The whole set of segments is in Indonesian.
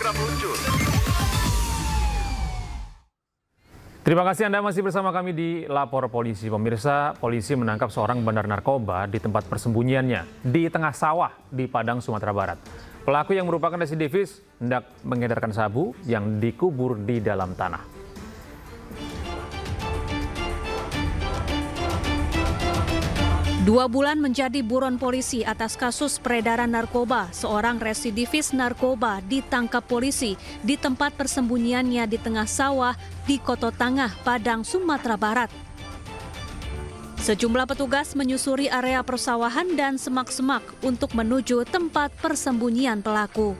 segera meluncur. Terima kasih Anda masih bersama kami di Lapor Polisi. Pemirsa, polisi menangkap seorang bandar narkoba di tempat persembunyiannya di tengah sawah di Padang, Sumatera Barat. Pelaku yang merupakan residivis hendak mengedarkan sabu yang dikubur di dalam tanah. 2 bulan menjadi buron polisi atas kasus peredaran narkoba. Seorang residivis narkoba ditangkap polisi di tempat persembunyiannya di tengah sawah di Koto Tangah, Padang, Sumatera Barat. Sejumlah petugas menyusuri area persawahan dan semak-semak untuk menuju tempat persembunyian pelaku.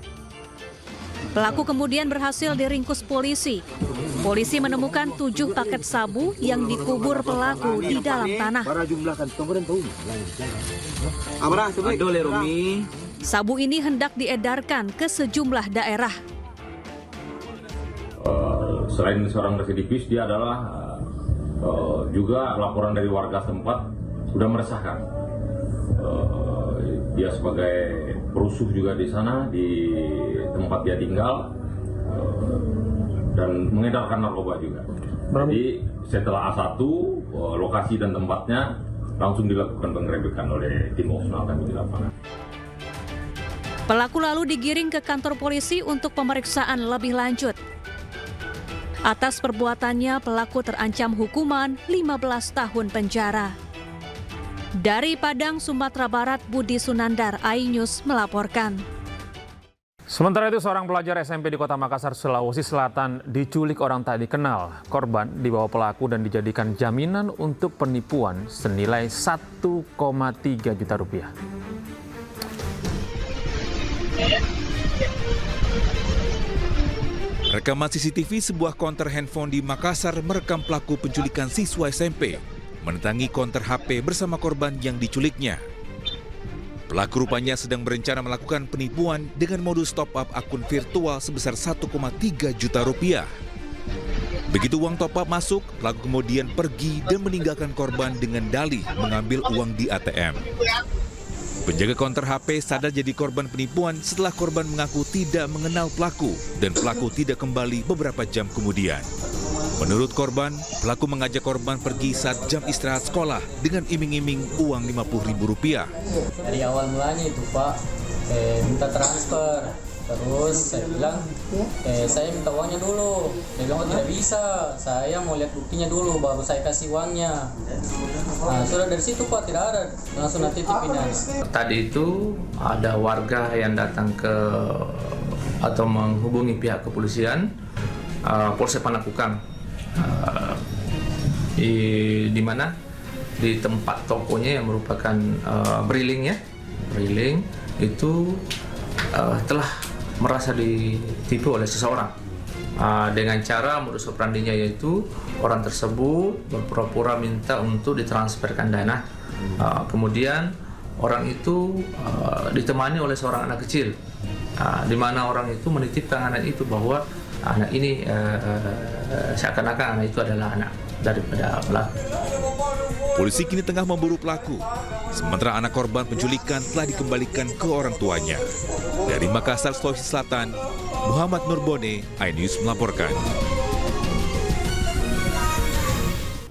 Pelaku kemudian berhasil diringkus polisi. Polisi menemukan 7 paket sabu yang dikubur pelaku di dalam tanah. Sabu ini hendak diedarkan ke sejumlah daerah. Selain seorang residivis, dia adalah juga laporan dari warga setempat sudah meresahkan. Dia sebagai perusuh juga di sana, di tempat dia tinggal, dan mengedarkan narkoba juga. Jadi setelah A1, lokasi dan tempatnya langsung dilakukan penggerebekan oleh tim operasional kami di lapangan. Pelaku lalu digiring ke kantor polisi untuk pemeriksaan lebih lanjut. Atas perbuatannya, pelaku terancam hukuman 15 tahun penjara. Dari Padang, Sumatera Barat, Budi Sunandar, iNews melaporkan. Sementara itu, seorang pelajar SMP di Kota Makassar, Sulawesi Selatan diculik orang tak dikenal. Korban dibawa pelaku dan dijadikan jaminan untuk penipuan senilai 1,3 juta rupiah. Rekaman CCTV sebuah konter handphone di Makassar merekam pelaku penculikan siswa SMP mendatangi konter HP bersama korban yang diculiknya. Pelaku rupanya sedang berencana melakukan penipuan dengan modus top-up akun virtual sebesar 1,3 juta rupiah. Begitu uang top-up masuk, pelaku kemudian pergi dan meninggalkan korban dengan dalih mengambil uang di ATM. Penjaga konter HP sadar jadi korban penipuan setelah korban mengaku tidak mengenal pelaku dan pelaku tidak kembali beberapa jam kemudian. Menurut korban, pelaku mengajak korban pergi saat jam istirahat sekolah dengan iming-iming uang Rp50.000. Dari awal mulanya itu Pak, minta transfer. Terus saya bilang, saya minta uangnya dulu. Dia bilang, oh tidak bisa, saya mau lihat buktinya dulu, baru saya kasih uangnya. Nah, sudah dari situ Pak, tidak ada, langsung nanti tipin aja. Tadi itu ada warga yang datang atau menghubungi pihak kepolisian, Polsek Panakukang, di mana di tempat tokonya yang merupakan Briling itu telah merasa ditipu oleh seseorang dengan cara modus operandinya, yaitu orang tersebut berpura-pura minta untuk ditransferkan dana, kemudian orang itu ditemani oleh seorang anak kecil, di mana orang itu menitipkan anak itu bahwa anak ini seakan-akan anak itu adalah anak daripada pelaku. Polisi kini tengah memburu pelaku, sementara anak korban penculikan telah dikembalikan ke orang tuanya. Dari Makassar, Sulawesi Selatan, Muhammad Nurbone, iNews melaporkan.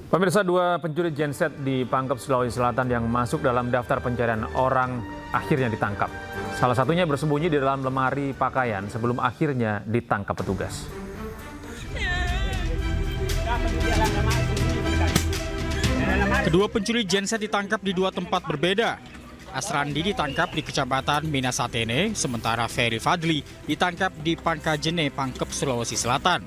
Pemirsa, 2 pencuri genset di Pangkep, Sulawesi Selatan yang masuk dalam daftar pencarian orang akhirnya ditangkap. Salah satunya bersembunyi di dalam lemari pakaian sebelum akhirnya ditangkap petugas. Kedua pencuri genset ditangkap di 2 tempat berbeda. Asrandi ditangkap di Kecamatan Minasatene, sementara Ferry Fadli ditangkap di Pangkajene, Pangkep, Sulawesi Selatan.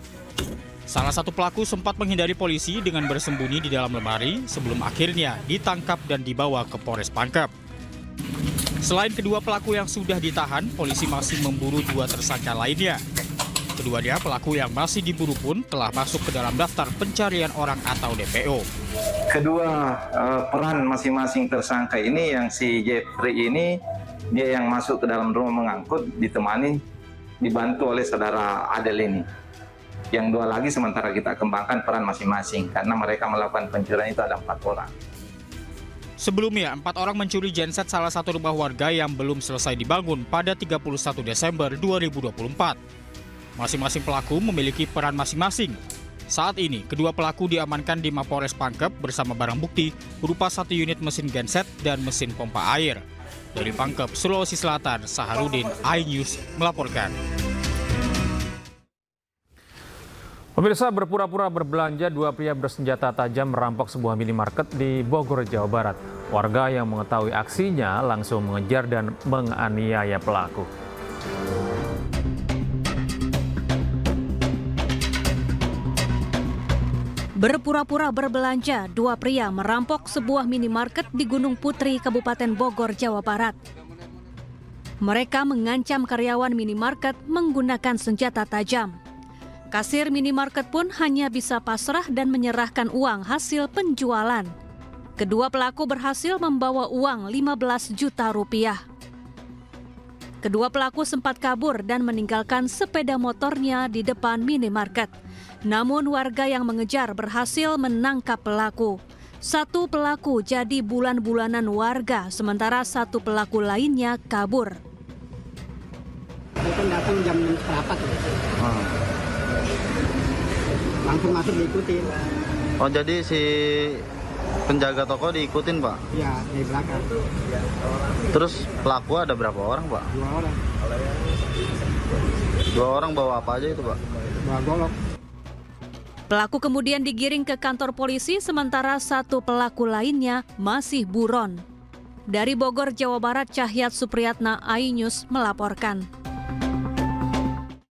Salah satu pelaku sempat menghindari polisi dengan bersembunyi di dalam lemari sebelum akhirnya ditangkap dan dibawa ke Polres Pangkep. Selain kedua pelaku yang sudah ditahan, polisi masih memburu 2 tersangka lainnya. Keduanya pelaku yang masih diburu pun telah masuk ke dalam daftar pencarian orang atau DPO. Kedua peran masing-masing tersangka ini, yang si Jeffrey ini, dia yang masuk ke dalam rumah mengangkut, dibantu oleh saudara Adel ini. Yang 2 lagi sementara kita kembangkan peran masing-masing, karena mereka melakukan pencurian itu ada 4 orang. Sebelumnya, 4 orang mencuri genset salah satu rumah warga yang belum selesai dibangun pada 31 Desember 2024. Masing-masing pelaku memiliki peran masing-masing. Saat ini, kedua pelaku diamankan di Mapolres Pangkep bersama barang bukti berupa 1 unit mesin genset dan mesin pompa air. Dari Pangkep, Sulawesi Selatan, Saharudin, iNews melaporkan. Pemirsa, berpura-pura berbelanja, 2 pria bersenjata tajam merampok sebuah minimarket di Bogor, Jawa Barat. Warga yang mengetahui aksinya langsung mengejar dan menganiaya pelaku. Berpura-pura berbelanja, 2 pria merampok sebuah minimarket di Gunung Putri, Kabupaten Bogor, Jawa Barat. Mereka mengancam karyawan minimarket menggunakan senjata tajam. Kasir minimarket pun hanya bisa pasrah dan menyerahkan uang hasil penjualan. Kedua pelaku berhasil membawa uang 15 juta rupiah. Kedua pelaku sempat kabur dan meninggalkan sepeda motornya di depan minimarket. Namun warga yang mengejar berhasil menangkap pelaku. 1 pelaku jadi bulan-bulanan warga, sementara 1 pelaku lainnya kabur. Datang jam berapa tuh? Langsung masuk diikutin. Oh, jadi si penjaga toko diikutin, Pak? Iya, di belakang. Terus pelaku ada berapa orang, Pak? 2 orang. 2 orang bawa apa aja itu, Pak? 2 golok. Pelaku kemudian digiring ke kantor polisi, sementara 1 pelaku lainnya masih buron. Dari Bogor, Jawa Barat, Cahyat Supriyatna, iNews melaporkan.